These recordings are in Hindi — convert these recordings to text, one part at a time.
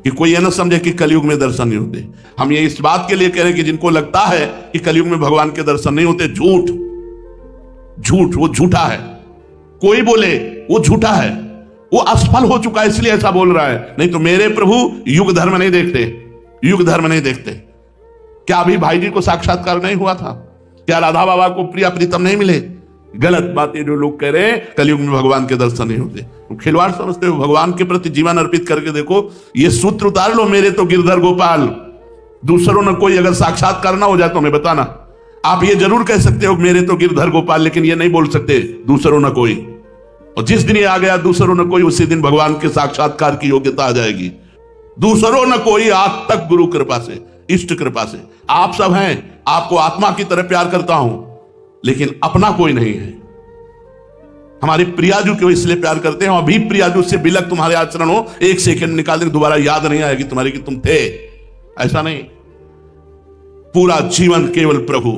कि कोई ये ना समझे कि कलयुग में दर्शन नहीं होते। हम ये इस बात के लिए कह रहे हैं कि जिनको लगता है कि कलयुग में भगवान के दर्शन नहीं होते, झूठ झूठ, वो झूठा है। कोई बोले वो झूठा है, वो असफल हो चुका है इसलिए ऐसा बोल रहा है। नहीं तो मेरे प्रभु युग धर्म नहीं देखते, युग धर्म नहीं देखते। क्या अभी भाई जी को साक्षात्कार नहीं हुआ था? क्या राधा बाबा को प्रिया प्रीतम नहीं मिले? गलत बातें जो लोग कह रहे हैं कलयुग में भगवान के दर्शन नहीं होते, तुम खिलवाड़ समझते हो। भगवान के प्रति जीवन अर्पित करके देखो, ये सूत्र उतार लो, मेरे तो गिरधर गोपाल दूसरों न कोई। अगर साक्षात्कार ना हो जाए तो हमें बताना। आप ये जरूर कह सकते हो मेरे तो गिरधर गोपाल, लेकिन ये नहीं बोल सकते दूसरों न कोई। और जिस दिन ये आ गया दूसरों न कोई, उसी दिन भगवान के साक्षात्कार की योग्यता आ जाएगी। दूसरों न कोई आज तक गुरु कृपा से, इष्ट कृपा से। आप सब हैं, आपको आत्मा की तरह प्यार करता हूं, लेकिन अपना कोई नहीं है। हमारे प्रियाजू को इसलिए प्यार करते हैं, अभी प्रियाजू से बिलक तुम्हारे आचरण हो, एक सेकंड निकाल देंगे, दोबारा याद नहीं आएगी तुम्हारी कि तुम थे। ऐसा नहीं, पूरा जीवन केवल प्रभु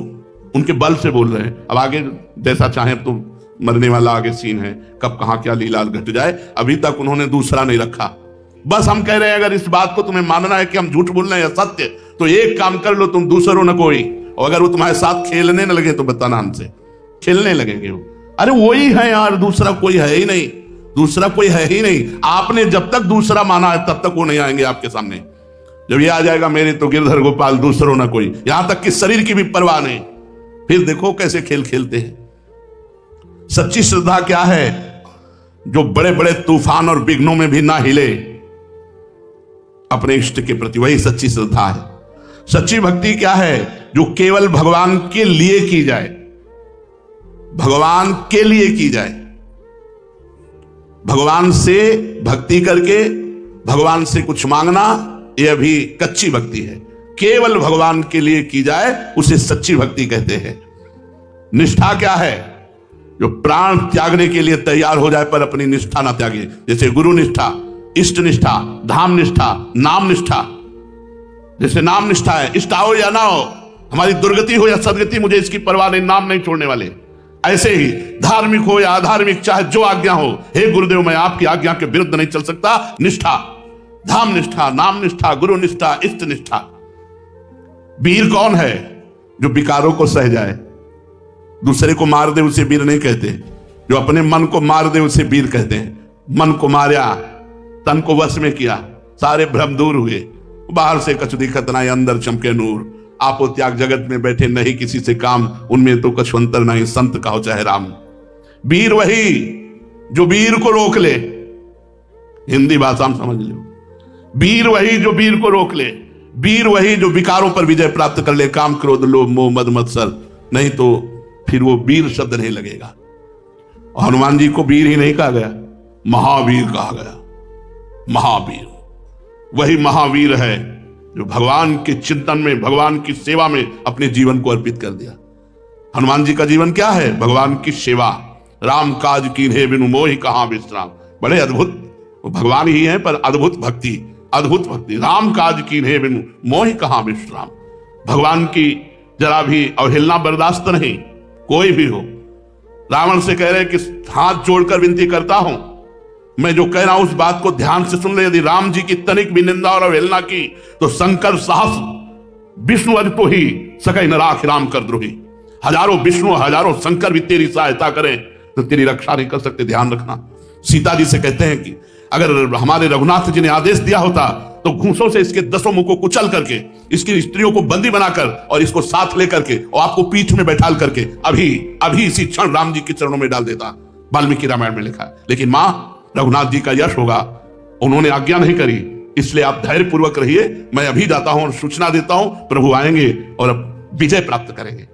उनके बल से बोल रहे हैं। अब आगे जैसा चाहे तो मरने वाला आगे सीन है, कब कहां क्या लीला घट जाए। अभी तक उन्होंने दूसरा नहीं रखा। बस हम कह रहे हैं अगर इस बात को तुम्हें मानना है कि हम झूठ बोल रहे हैं या सत्य, तो एक काम कर लो, तुम दूसरों न कोई। और अगर वो तुम्हारे साथ खेलने न लगे तो बताना हमसे, खेलने लगेंगे वो। अरे वही है यार, दूसरा कोई है ही नहीं, दूसरा कोई है ही नहीं। आपने जब तक दूसरा माना है तब तक वो नहीं आएंगे आपके सामने। जब ये आ जाएगा मेरे तो गिरधर गोपाल दूसरों ना कोई, यहां तक कि शरीर की भी परवाह नहीं, फिर देखो कैसे खेल खेलते हैं। सच्ची श्रद्धा क्या है? जो बड़े बड़े तूफान और विघ्नों में भी ना हिले अपने इष्ट के प्रति, वही सच्ची श्रद्धा है। सच्ची भक्ति क्या है? जो केवल भगवान के लिए की जाए, भगवान के लिए की जाए। भगवान से भक्ति करके भगवान से कुछ मांगना, यह भी कच्ची भक्ति है। केवल भगवान के लिए की जाए उसे सच्ची भक्ति कहते हैं। निष्ठा क्या है? जो प्राण त्यागने के लिए तैयार हो जाए पर अपनी निष्ठा ना त्यागे। जैसे गुरु निष्ठा, इष्ट निष्ठा, धाम निष्ठा, नाम निष्ठा। जैसे नाम निष्ठा है, इष्ट आओ या ना हो, हमारी दुर्गति हो या सदगति, मुझे इसकी परवाह नहीं, नाम नहीं छोड़ने वाले। ऐसे ही धार्मिक हो या अधार्मिक, चाहे जो आज्ञा हो, हे गुरुदेव मैं आपकी आज्ञा के विरुद्ध नहीं चल सकता। निष्ठा, धाम निष्ठा, नाम निष्ठा, गुरु निष्ठा, इष्ट निष्ठा। वीर कौन है? जो विकारों को सह जाए। दूसरे को मार दे उसे वीर नहीं कहते, जो अपने मन को मार दे उसे वीर कहते हैं। मन को मारा, तन को वश में किया, सारे भ्रम दूर हुए। बाहर से कछु दिखत नहीं, अंदर चमके नूर। आपो त्याग जगत में बैठे नहीं किसी से काम, उनमें तो कछु अंतर नहीं, संत कहो चाहे राम। वीर वही जो वीर को रोक ले, हिंदी भाषा में समझ लो। वीर वही जो वीर को रोक ले, वीर वही जो विकारों पर विजय प्राप्त कर ले, काम क्रोध लोभ मोह मद मत्सर, नहीं तो फिर वो वीर शब्द नहीं लगेगा। और हनुमान जी को वीर ही नहीं कहा गया, महावीर कहा गया। महावीर वही महावीर है जो भगवान के चिंतन में, भगवान की सेवा में अपने जीवन को अर्पित कर दिया। हनुमान जी का जीवन क्या है? भगवान की सेवा। राम काज कीन्हे बिनु मोहि कहां विश्राम। बड़े अद्भुत, वो भगवान ही है पर अद्भुत भक्ति, अद्भुत भक्ति। राम काज कीन्हे बिनु मोहि कहां विश्राम। भगवान की जरा भी अवहेलना बर्दाश्त नहीं, कोई भी हो। रावण से कह रहे कि हाथ जोड़कर विनती करता हूं, मैं जो कह रहा हूं उस बात को ध्यान से सुन ले। यदि राम जी की तनिक भी निंदा और अवहेलना की तो शंकर साहस विष्णु अज तो ही सकै न राख राम कर द्रोही। हजारों विष्णु हजारों शंकर भी तेरी सहायता करें तो तेरी रक्षा नहीं कर सकते, ध्यान रखना। सीता जी से कहते हैं कि अगर हमारे रघुनाथ जी ने आदेश दिया होता तो घूंसों से इसके 10 मुंह को कुचल करके, इसकी स्त्रियों को बंदी बनाकर और इसको साथ लेकर के और आपको पीठ में बैठाल करके अभी इसी क्षण राम जी के चरणों में डाल देता। वाल्मीकि रामायण में लिखा है। लेकिन मां, रघुनाथ जी का यश होगा, उन्होंने आज्ञा नहीं करी, इसलिए आप धैर्य पूर्वक रहिए। मैं अभी जाता हूं और सूचना देता हूं, प्रभु आएंगे और अब विजय प्राप्त करेंगे।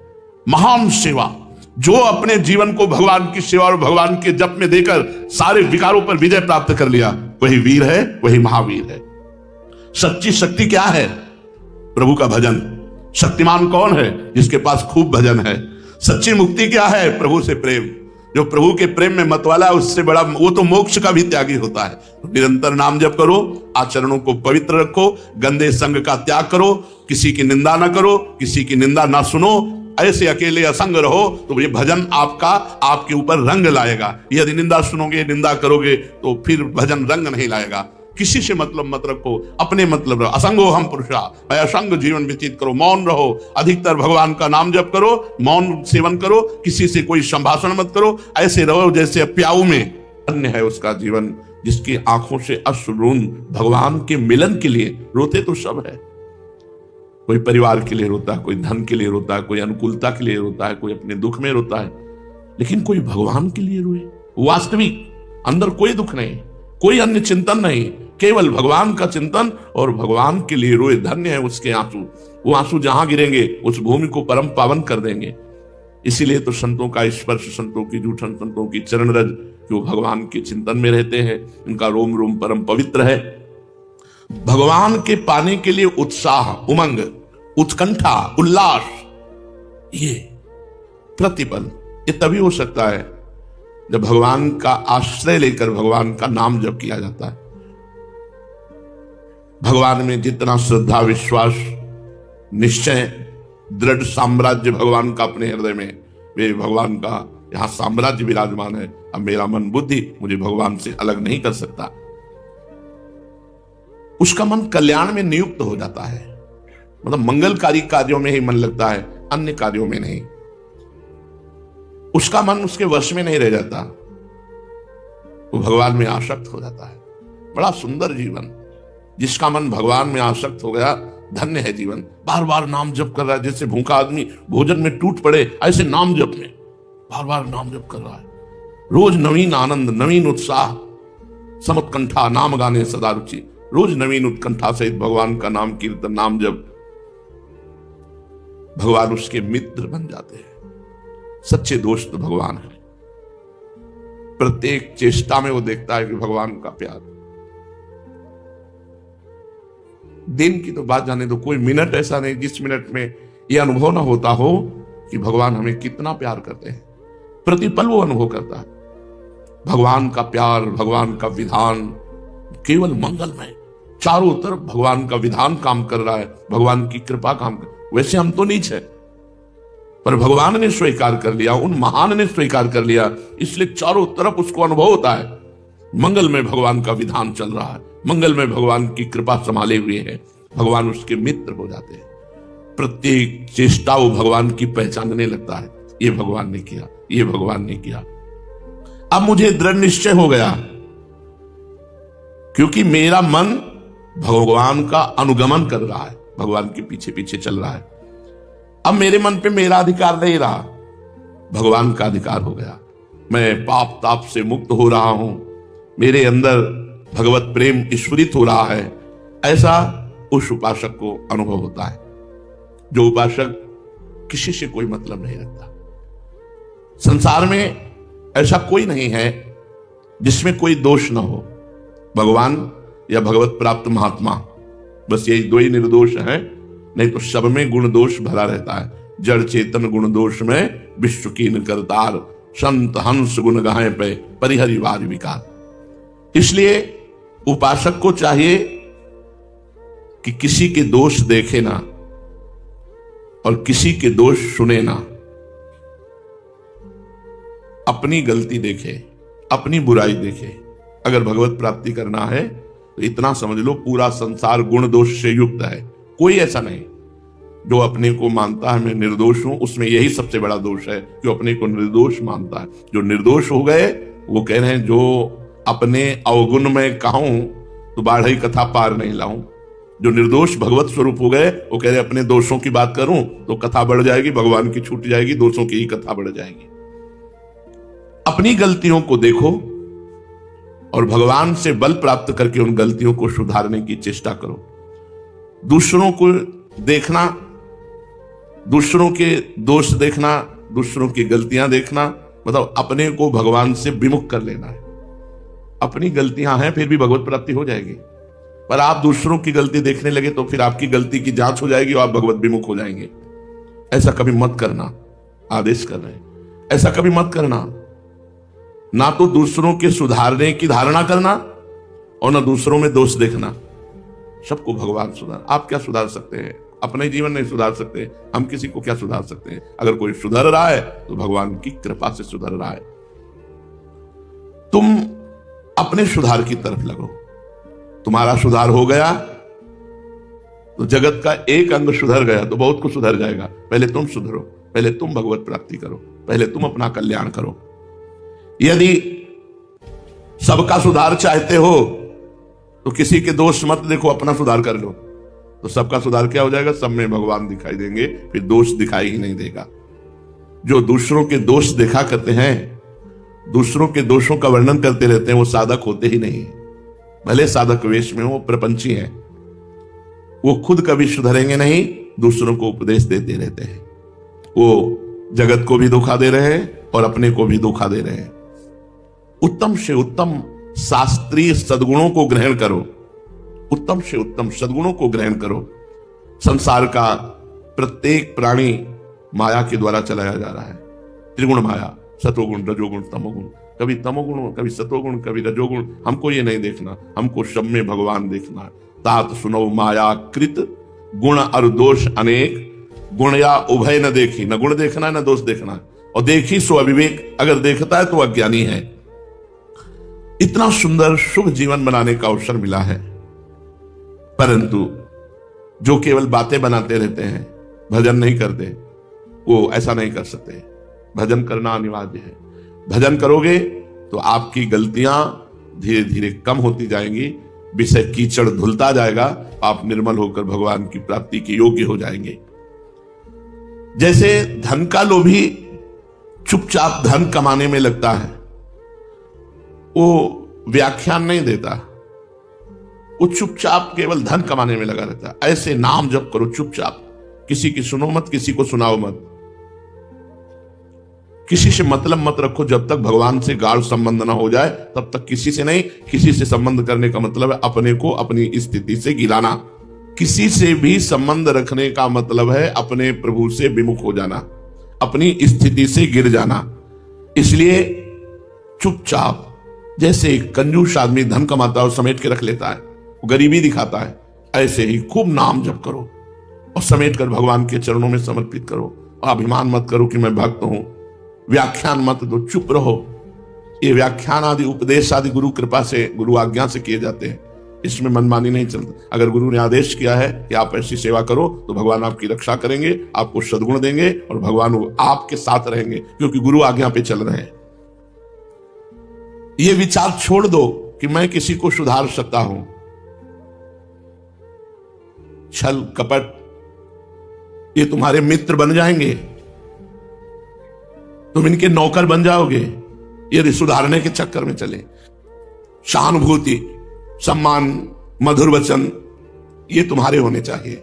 महान सेवा, जो अपने जीवन को भगवान की सेवा और भगवान के जप में देकर सारे विकारों पर विजय प्राप्त कर लिया, वही वीर है, वही महावीर है। सच्ची शक्ति क्या है? प्रभु का भजन। शक्तिमान कौन है? जिसके पास खूब भजन है। सच्ची मुक्ति क्या है? प्रभु से प्रेम। जो प्रभु के प्रेम में मतवाला है उससे बड़ा, वो तो मोक्ष का भी त्यागी होता है। निरंतर नाम जप करो, आचरणों को पवित्र रखो, गंदे संग का त्याग करो, किसी की निंदा ना करो, किसी की निंदा ना सुनो, ऐसे अकेले असंग रहो तो ये भजन आपके ऊपर रंग लाएगा। यदि निंदा सुनोगे, निंदा करोगे तो फिर भजन रंग नहीं लाएगा। किसी से मतलब मत रखो, अपने मतलब रहो। असंगो हम पुरुषा, असंग जीवन व्यतीत करो, मौन रहो, अधिकतर भगवान का नाम जप करो, मौन सेवन करो, किसी से कोई संभाषण मत करो, ऐसे रहो जैसे प्याऊ में। अन्य है उसका जीवन जिसकी आंखों से अश्रुन भगवान के मिलन के लिए। रोते तो सब है, कोई परिवार के लिए रोता है, कोई धन के लिए रोता है, कोई अनुकूलता के लिए रोता है, कोई अपने दुख में रोता है, लेकिन कोई भगवान के लिए रोए वास्तविक, अंदर कोई दुख नहीं, कोई अन्य चिंतन नहीं, केवल भगवान का चिंतन और भगवान के लिए रोए। धन्य है उसके आंसू, वो आंसू जहां गिरेंगे उस भूमि को परम पावन कर देंगे। इसीलिए तो संतों का स्पर्श, संतों की जूठन, संतों की चरण रज जो भगवान के चिंतन में रहते हैं, उनका रोम रोम परम पवित्र है। भगवान के पाने के लिए उत्साह, उमंग, उत्कंठा, उल्लास, ये प्रतिपल, ये तभी हो सकता है जब भगवान का आश्रय लेकर भगवान का नाम जप किया जाता है। भगवान में जितना श्रद्धा, विश्वास, निश्चय, दृढ़ साम्राज्य भगवान का अपने हृदय में, वे भगवान का यहां साम्राज्य विराजमान है। अब मेरा मन बुद्धि मुझे भगवान से अलग नहीं कर सकता। उसका मन कल्याण में नियुक्त हो जाता है, मतलब मंगलकारी कार्यों में ही मन लगता है, अन्य कार्यों में नहीं। उसका मन उसके वश में नहीं रह जाता, वो भगवान में आसक्त हो जाता है। बड़ा सुंदर जीवन, जिसका मन भगवान में आसक्त हो गया, धन्य है जीवन। बार बार नाम जप कर रहा है, जैसे भूखा आदमी भोजन में टूट पड़े, ऐसे नाम जप में बार बार नाम जप कर रहा है। रोज नवीन आनंद, नवीन उत्साह, समुत्कंठा, नाम गाने सदा रुचि, रोज नवीन उत्कंठा सहित भगवान का नाम कीर्तन, नाम जप। भगवान उसके मित्र बन जाते हैं, सच्चे दोस्त भगवान है। प्रत्येक चेष्टा में वो देखता है कि भगवान का प्यार। दिन की तो बात जाने दो, कोई मिनट ऐसा नहीं जिस मिनट में यह अनुभव ना होता हो कि भगवान हमें कितना प्यार करते हैं। प्रतिपल वो अनुभव करता है भगवान का प्यार, भगवान का विधान केवल मंगलमय, चारों तरफ भगवान का विधान काम कर रहा है, भगवान की कृपा काम कर। वैसे हम तो नीच है, पर भगवान ने स्वीकार कर लिया, उन महान ने स्वीकार कर लिया, इसलिए चारों तरफ उसको अनुभव होता है मंगल में भगवान का विधान चल रहा है, मंगल में भगवान की कृपा संभाले हुए है। भगवान उसके मित्र हो जाते हैं। प्रत्येक चेष्टा वो भगवान की पहचानने लगता है, ये भगवान ने किया, ये भगवान ने किया। अब मुझे दृढ़ निश्चय हो गया, क्योंकि मेरा मन भगवान का अनुगमन कर रहा है, भगवान के पीछे पीछे चल रहा है। अब मेरे मन पे मेरा अधिकार नहीं रहा, भगवान का अधिकार हो गया। मैं पाप ताप से मुक्त हो रहा हूं, मेरे अंदर भगवत प्रेम ईश्वरित हो रहा है। ऐसा उस उपासक को अनुभव होता है, जो उपासक किसी से कोई मतलब नहीं रखता। संसार में ऐसा कोई नहीं है जिसमें कोई दोष न हो, भगवान या भगवत प्राप्त महात्मा, बस यही दो ही निर्दोष हैं, नहीं तो सब में गुण दोष भरा रहता है। जड़ चेतन गुण दोष में विश्व कीन करतार, संत हंस गुण गाहे पे परिहरि वार विकार। इसलिए उपासक को चाहिए कि किसी के दोष देखे ना और किसी के दोष सुने ना, अपनी गलती देखे, अपनी बुराई देखे। अगर भगवत प्राप्ति करना है तो इतना समझ लो, पूरा संसार गुण दोष से युक्त है। कोई ऐसा नहीं जो अपने को मानता है मैं निर्दोष हूं, उसमें यही सबसे बड़ा दोष है, जो अपने को निर्दोष मानता है। जो निर्दोष हो गए वो कह रहे हैं जो अपने अवगुण में कहूं तो बाढ़ई कथा पार नहीं लाऊं। जो निर्दोष भगवत स्वरूप हो गए वो कह रहे अपने दोषों की बात करूं तो कथा बढ़ जाएगी, भगवान की छूट जाएगी, दोषों की ही कथा बढ़ जाएगी। अपनी गलतियों को देखो और भगवान से बल प्राप्त करके उन गलतियों को सुधारने की चेष्टा करो। दूसरों को देखना, दूसरों के दोष देखना, दूसरों की गलतियां देखना, मतलब अपने को भगवान से विमुख कर लेना है। अपनी गलतियां हैं फिर भी भगवत प्राप्ति हो जाएगी, पर आप दूसरों की गलती देखने लगे तो फिर आपकी गलती की जांच हो जाएगी और आप भगवत विमुख हो जाएंगे। ऐसा कभी मत करना, आदेश कर रहे हैं, ऐसा कभी मत करना। ना तो दूसरों के सुधारने की धारणा करना और ना दूसरों में दोष देखना। सबको भगवान सुधार। आप क्या सुधार सकते हैं? अपने जीवन नहीं सुधार सकते, हम किसी को क्या सुधार सकते हैं? अगर कोई सुधर रहा है तो भगवान की कृपा से सुधर रहा है। तुम अपने सुधार की तरफ लगो, तुम्हारा सुधार हो गया तो जगत का एक अंग सुधर गया तो बहुत कुछ सुधर जाएगा। पहले तुम सुधरो, पहले तुम भगवत प्राप्ति करो, पहले तुम अपना कल्याण करो। यदि सबका सुधार चाहते हो तो किसी के दोष मत देखो, अपना सुधार कर लो, तो सबका सुधार क्या हो जाएगा? सब में भगवान दिखाई देंगे, फिर दोष दिखाई ही नहीं देगा। जो दूसरों के दोष देखा करते हैं, दूसरों के दोषों का वर्णन करते रहते हैं, वो साधक होते ही नहीं। भले साधक वेश में हो, प्रपंची हैं, वो खुद कभी सुधरेंगे नहीं, दूसरों को उपदेश देते रहते हैं। वो जगत को भी धोखा दे रहे हैं और अपने को भी धोखा दे रहे हैं। उत्तम से उत्तम शास्त्रीय सद्गुणों को ग्रहण करो, उत्तम से उत्तम सद्गुणों को ग्रहण करो। संसार का प्रत्येक प्राणी माया के द्वारा चलाया जा रहा है। त्रिगुण माया, सतोगुण, रजोगुण, तमोगुण, कभी तमोगुण, कभी सतोगुण, कभी रजोगुण। हमको ये नहीं देखना, हमको सब में भगवान देखना है। तात सुनो माया कृत गुण और दोष अनेक, गुण या उभय न देखी, न गुण देखना है न दोष देखना है, और देखी सो अविवेक, अगर देखता है तो अज्ञानी है। इतना सुंदर शुभ जीवन बनाने का अवसर मिला है, परंतु जो केवल बातें बनाते रहते हैं, भजन नहीं करते, वो ऐसा नहीं कर सकते। भजन करना अनिवार्य है। भजन करोगे तो आपकी गलतियां धीरे धीरे कम होती जाएंगी, विषय कीचड़ धुलता जाएगा, आप निर्मल होकर भगवान की प्राप्ति के योग्य हो जाएंगे। जैसे धन का लोभी चुपचाप धन कमाने में लगता है, वो व्याख्यान नहीं देता, वो चुपचाप केवल धन कमाने में लगा रहता है। ऐसे नाम जप करो चुपचाप, किसी की सुनो मत, किसी को सुनाओ मत, किसी से मतलब मत रखो। जब तक भगवान से गाढ़ संबंध ना हो जाए तब तक किसी से नहीं। किसी से संबंध करने का मतलब है अपने को अपनी स्थिति से गिराना। किसी से भी संबंध रखने का मतलब है अपने प्रभु से विमुख हो जाना, अपनी स्थिति से गिर जाना। इसलिए चुपचाप, जैसे एक कंजूस आदमी धन कमाता है और समेट के रख लेता है, वो गरीबी दिखाता है, ऐसे ही खूब नाम जप करो और समेट कर भगवान के चरणों में समर्पित करो। अभिमान मत करो कि मैं भक्त हूं, व्याख्यान मत दो, चुप रहो। ये व्याख्यान आदि उपदेश आदि गुरु कृपा से, गुरु आज्ञा से किए जाते हैं, इसमें मनमानी नहीं चलती। अगर गुरु ने आदेश किया है कि आप ऐसी सेवा करो तो भगवान आपकी रक्षा करेंगे, आपको सद्गुण देंगे और भगवान आपके साथ रहेंगे, क्योंकि गुरु आज्ञा पे चल रहे हैं। ये विचार छोड़ दो कि मैं किसी को सुधार सकता हूं। छल कपट ये तुम्हारे मित्र बन जाएंगे, तुम इनके नौकर बन जाओगे यदि सुधारने के चक्कर में चले। सहानुभूति, सम्मान, मधुर वचन ये तुम्हारे होने चाहिए।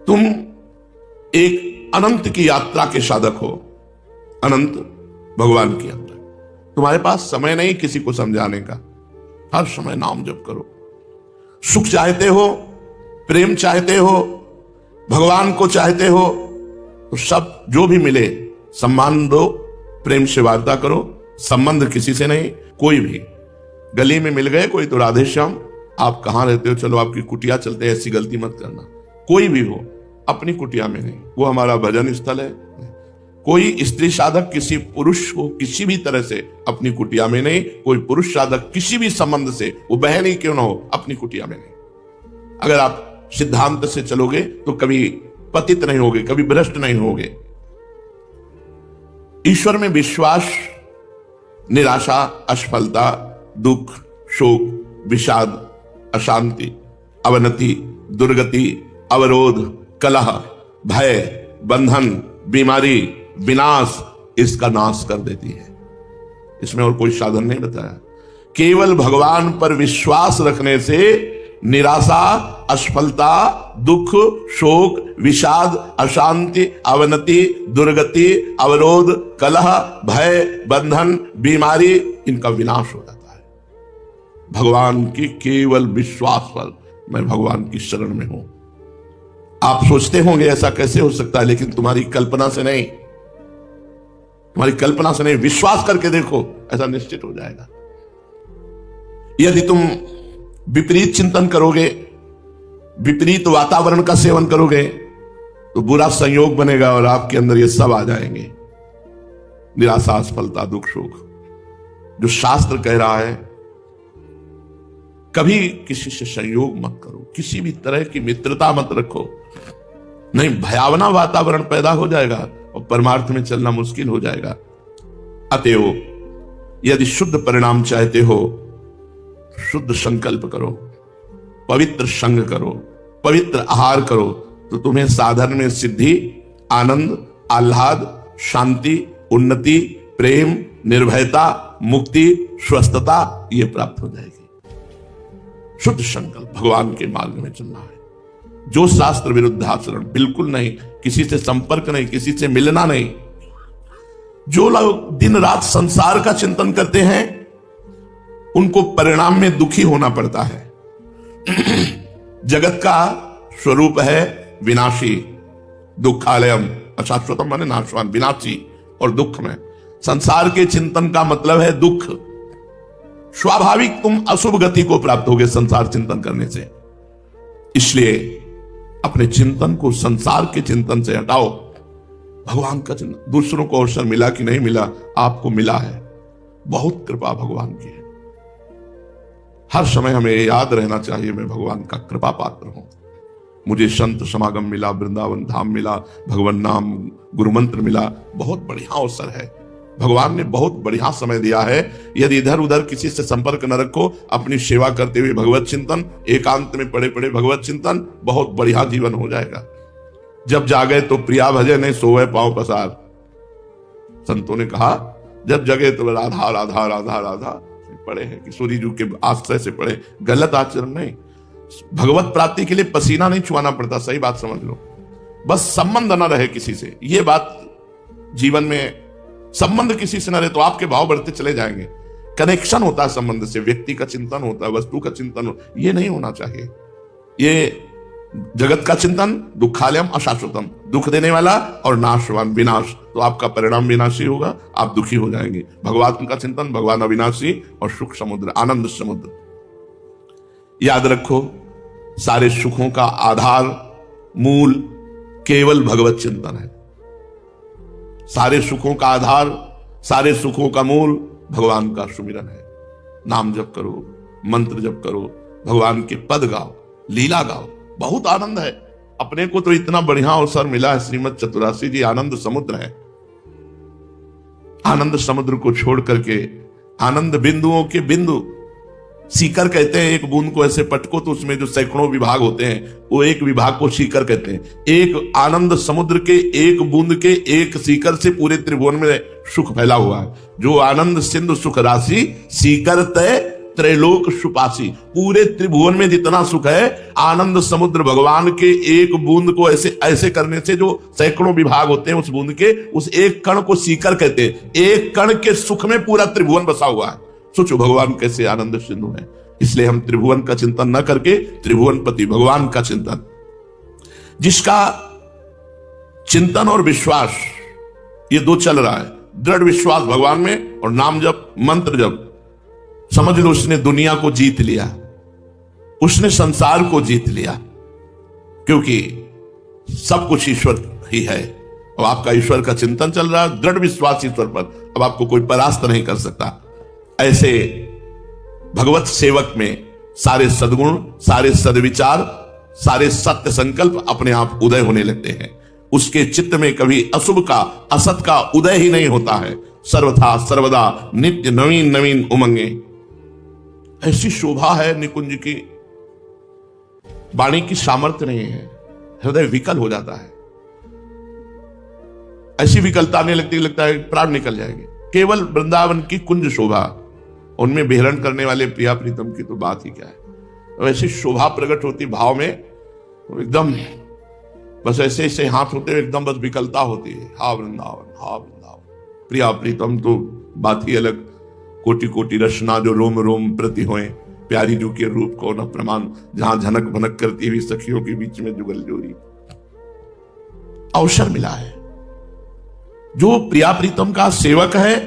तुम एक अनंत की यात्रा के साधक हो, अनंत भगवान की यात्रा। तुम्हारे पास समय नहीं किसी को समझाने का, हर समय नाम जप करो। सुख चाहते हो, प्रेम चाहते हो, भगवान को चाहते हो, तो सब जो भी मिले सम्मान दो, प्रेम से वार्ता करो। संबंध किसी से नहीं, कोई भी। गली में मिल गए कोई तो राधे श्याम, आप कहां रहते हो, चलो आपकी कुटिया चलते हैं, ऐसी गलती मत करना। कोई भी हो, अपनी कुटिया में नहीं, वो हमारा भजन स्थल है। कोई स्त्री साधक किसी पुरुष को किसी भी तरह से अपनी कुटिया में नहीं, कोई पुरुष साधक किसी भी संबंध से, वो बहन ही क्यों ना हो, अपनी कुटिया में नहीं। अगर आप सिद्धांत से चलोगे तो कभी पतित नहीं होगे, कभी भ्रष्ट नहीं होगे। ईश्वर में विश्वास निराशा, असफलता, दुख, शोक, विषाद, अशांति, अवनति, दुर्गति, अवरोध, कलह, भय, बंधन, बीमारी, विनाश, इसका नाश कर देती है। इसमें और कोई साधन नहीं बताया। केवल भगवान पर विश्वास रखने से निराशा, असफलता, दुख, शोक, विषाद, अशांति, अवनति, दुर्गति, अवरोध, कलह, भय, बंधन, बीमारी, इनका विनाश हो जाता है। भगवान की केवल विश्वास पर मैं भगवान की शरण में हूं। आप सोचते होंगे ऐसा कैसे हो सकता है, लेकिन तुम्हारी कल्पना से नहीं, तुम्हारी कल्पना से नहीं, विश्वास करके देखो, ऐसा निश्चित हो जाएगा। यदि तुम विपरीत चिंतन करोगे, विपरीत वातावरण का सेवन करोगे, तो बुरा संयोग बनेगा और आपके अंदर ये सब आ जाएंगे। निराशा, असफलता, दुख, शोक। जो शास्त्र कह रहा है कभी किसी से संयोग मत करो, किसी भी तरह की मित्रता मत रखो, नहीं भयावना वातावरण पैदा हो जाएगा और परमार्थ में चलना मुश्किल हो जाएगा। अतएव यदि शुद्ध परिणाम चाहते हो, शुद्ध संकल्प करो, पवित्र संग करो, पवित्र आहार करो, तो तुम्हें साधन में सिद्धि, आनंद, आह्लाद, शांति, उन्नति, प्रेम, निर्भयता, मुक्ति, स्वस्थता ये प्राप्त हो जाएगी। शुद्ध संकल्प, भगवान के मार्ग में चलना है। जो शास्त्र विरुद्ध आचरण बिल्कुल नहीं, किसी से संपर्क नहीं, किसी से मिलना नहीं। जो लोग दिन रात संसार का चिंतन करते हैं उनको परिणाम में दुखी होना पड़ता है। जगत का स्वरूप है विनाशी, दुखालयम, अशाश्वतम माने नाशवान, विनाशी और दुख में। संसार के चिंतन का मतलब है दुख। स्वाभाविक तुम अशुभ गति को प्राप्त होगे संसार चिंतन करने से। इसलिए अपने चिंतन को संसार के चिंतन से हटाओ, भगवान का चिंतन। दूसरों को अवसर मिला कि नहीं मिला, आपको मिला है, बहुत कृपा भगवान की है। हर समय हमें याद रहना चाहिए मैं भगवान का कृपा पात्र हूं। मुझे संत समागम मिला, वृंदावन धाम मिला, भगवान नाम गुरु मंत्र मिला, बहुत बढ़िया अवसर है। भगवान ने बहुत बढ़िया समय दिया है। यदि इधर उधर किसी से संपर्क न रखो, अपनी सेवा करते हुए भगवत चिंतन, एकांत में पड़े पड़े भगवत चिंतन, बहुत बढ़िया जीवन हो जाएगा। जब जागे तो प्रिया भजे, नहीं सोवे पांव पसार। संतों ने कहा जब जगे तो राधा राधा राधा राधा पढ़े हैं, किशोरी जी के आश्रय से पढ़े। गलत आचरण नहीं, भगवत प्राप्ति के लिए पसीना नहीं छुआना पड़ता, सही बात समझ लो। बस संबंध न रहे किसी से, ये बात जीवन में, संबंध किसी से न रहे तो आपके भाव बढ़ते चले जाएंगे। कनेक्शन होता है संबंध से, व्यक्ति का चिंतन होता है, वस्तु का चिंतन हो, ये नहीं होना चाहिए। ये जगत का चिंतन दुखालयम अशाश्वतम, दुख देने वाला और नाशवान, विनाश, तो आपका परिणाम विनाशी होगा, आप दुखी हो जाएंगे। भगवान का चिंतन, भगवान अविनाशी और सुख समुद्र, आनंद समुद्र। याद रखो, सारे सुखों का आधार, मूल केवल भगवत चिंतन है। सारे सुखों का आधार, सारे सुखों का मूल भगवान का सुमिरन है। नाम जप करो, मंत्र जप करो, भगवान के पद गाओ, लीला गाओ, बहुत आनंद है। अपने को तो इतना बढ़िया अवसर मिला है, श्रीमद चतुरासी जी आनंद समुद्र है। आनंद समुद्र को छोड़ करके आनंद बिंदुओं के बिंदु, सीकर कहते हैं एक बूंद को ऐसे पटको तो उसमें जो सैकड़ों विभाग होते हैं, वो एक विभाग को सीकर कहते हैं। एक आनंद समुद्र के एक बूंद के एक सीकर से पूरे त्रिभुवन में सुख फैला हुआ है। जो आनंद सिंधु सुख राशि, सीकर तय त्रैलोक सुपासी। पूरे त्रिभुवन में जितना सुख है, आनंद समुद्र भगवान के एक बूंद को ऐसे ऐसे करने से, जो सैकड़ों विभाग होते हैं उस बूंद के, उस एक कण को सीकर कहते हैं। एक कण के सुख में पूरा त्रिभुवन बसा हुआ है। सोचो भगवान कैसे आनंद सिंधु है। इसलिए हम त्रिभुवन का चिंतन न करके त्रिभुवनपति भगवान का चिंतन, जिसका चिंतन और विश्वास ये दो चल रहा है, दृढ़ विश्वास भगवान में और नाम जप, मंत्र जप, समझ लो उसने दुनिया को जीत लिया, उसने संसार को जीत लिया। क्योंकि सब कुछ ईश्वर ही है और आपका ईश्वर का चिंतन चल रहा है, दृढ़ विश्वास ईश्वर पर, अब आपको कोई परास्त नहीं कर सकता। ऐसे भगवत सेवक में सारे सद्गुण, सारे सद्विचार, सारे सत्य संकल्प अपने आप उदय होने लगते हैं। उसके चित्त में कभी अशुभ का, असत का उदय ही नहीं होता है। सर्वथा सर्वदा नित्य नवीन नवीन उमंगे। ऐसी शोभा है निकुंज की, वाणी की सामर्थ्य नहीं है, हृदय विकल हो जाता है। ऐसी विकलता आने लगती, लगता है प्राण निकल जाएंगे। केवल वृंदावन की कुंज शोभा, उनमें विहरण करने वाले प्रिया प्रीतम की तो बात ही क्या है। वैसी शोभा प्रकट होती भाव में, एकदम बस ऐसे ऐसे हाथ होते हुए एकदम बस विकलता होती है। हा वृंदावन, हा वृंदावन, प्रिया प्रीतम तो बात ही अलग। कोटि कोटि रचना जो रोम रोम प्रति होए, प्यारी जो के रूप को न प्रमाण, जहां झनक भनक करती हुई सखियों के बीच में जुगल जोरी। अवसर मिला है। जो प्रिया प्रीतम का सेवक है,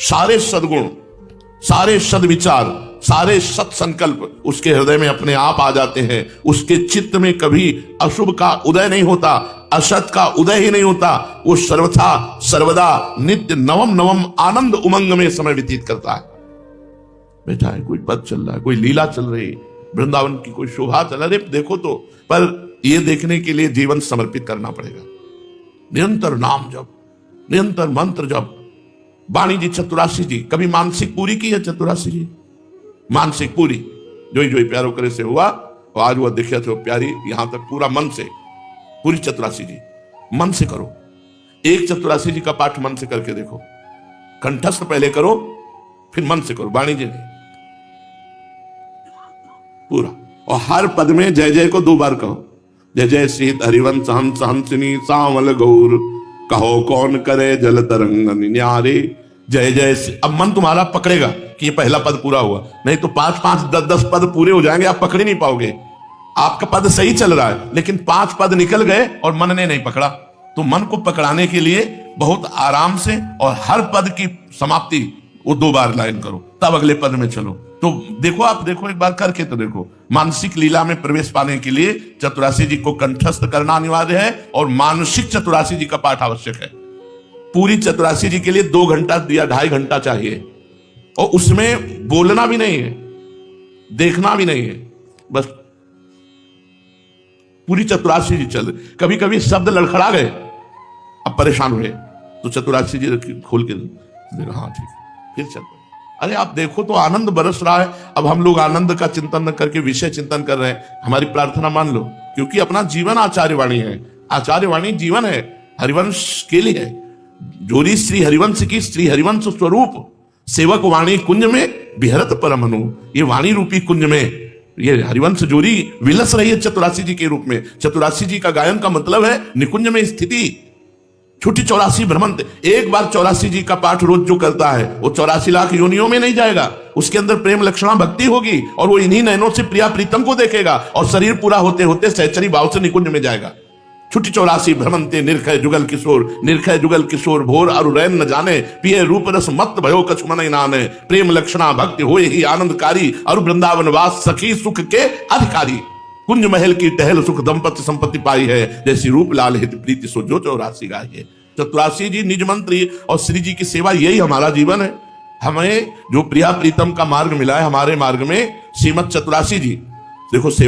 सारे सद्गुण, सारे सद्विचार, सारे सत्संकल्प उसके हृदय में अपने आप आ जाते हैं। उसके चित्त में कभी अशुभ का उदय नहीं होता, असत का उदय ही नहीं होता। वो सर्वथा सर्वदा नित्य नवम नवम आनंद उमंग में समय व्यतीत करता है। बैठा है, कोई पद चल रहा है, कोई लीला चल रही है, वृंदावन की कोई शोभा चल रही है, देखो तो। पर यह देखने के लिए जीवन समर्पित करना पड़ेगा। निरंतर नाम जप, निरंतर मंत्र जप। वाणी जी चतुरासी जी कभी मानसिक पूरी की है? चतुरासी जी मानसिक पूरी जो प्यारो करे से हुआ, और आज वह देखिए थे प्यारी यहां तक पूरा मन से, पूरी चतुरासी जी मन से करो। एक चतुरासी जी का पाठ मन से करके देखो, कंठस्थ पहले करो फिर मन से करो, वाणी जी नहीं, पूरा। और हर पद में जय जय को 2 बार कहो। जय जय श्री हरिवंश हंस हंसिनी सांवल गौर, कहो कौन करे जल तरंग न्यारे। जय जय। अब मन तुम्हारा पकड़ेगा कि ये पहला पद पूरा हुआ, नहीं तो 5-5 10-10 पद पूरे हो जाएंगे, आप पकड़ ही नहीं पाओगे। आपका पद सही चल रहा है लेकिन 5 पद निकल गए और मन ने नहीं पकड़ा। तो मन को पकड़ाने के लिए बहुत आराम से और हर पद की समाप्ति वो 2 बार लाइन करो, तब अगले पद में चलो। तो देखो, आप देखो, एक बार करके तो देखो। मानसिक लीला में प्रवेश पाने के लिए चतुरासी जी को कंठस्थ करना अनिवार्य है और मानसिक चतुरासी जी का पाठ आवश्यक है। पूरी चतुरासी जी के लिए 2 घंटा या 2.5 घंटा चाहिए, और उसमें बोलना भी नहीं है, देखना भी नहीं है, बस पूरी चतुरासी जी चल। कभी कभी शब्द लड़खड़ा गए, अब परेशान हुए, तो चतुरासी जी खोल के हाँ ठीक, फिर चल। अरे आप देखो तो आनंद बरस रहा है। अब हम लोग आनंद का चिंतन न करके विषय चिंतन कर रहे हैं। हमारी प्रार्थना मान लो, क्योंकि अपना जीवन आचार्यवाणी है, आचार्यवाणी जीवन है, हरिवंश के लिए है। जोरी श्री हरिवंश की श्री हरिवंश स्वरूप सेवक वाणी कुंज में बिहरत परमनु। ये वाणी रूपी कुंज में ये हरिवंश जोरी विलस रही है चतुरासी जी के रूप में। चतुरासी जी का गायन का मतलब है निकुंज में स्थिति, छुट्टी 84 भ्रमंत। एक बार 84 जी का पाठ रोज जो करता है वो 84 लाख योनियों में नहीं जाएगा, उसके अंदर प्रेम लक्षणा भक्ति होगी और वो इन्हीं नयनों से प्रिया प्रीतम को देखेगा और शरीर पूरा होते होते सहचरी भाव से निकुंज में जाएगा। छुट्टी 84 भ्रमंते निर्खय जुगल किशोर, निर्खय जुगल किशोर भोर अरु रैन न जाने, पिए रूप रस मत भयो कछु मन नाने, प्रेम लक्षणा भक्ति होए ही आनंदकारी और वृंदावन वास सखी सुख के अधिकारी। कुंज महल की टहल सुख दंपति संपत्ति पाई है, जैसी रूप लाल हित प्रीति सो जो 84 गाई है। चतुरासी जी निज मंत्री और श्री जी की सेवा, यही हमारा जीवन है। हमें जो प्रिया प्रीतम का मार्ग मिला है, हमारे मार्ग में श्रीमद चतुरासी जी देखो सेवा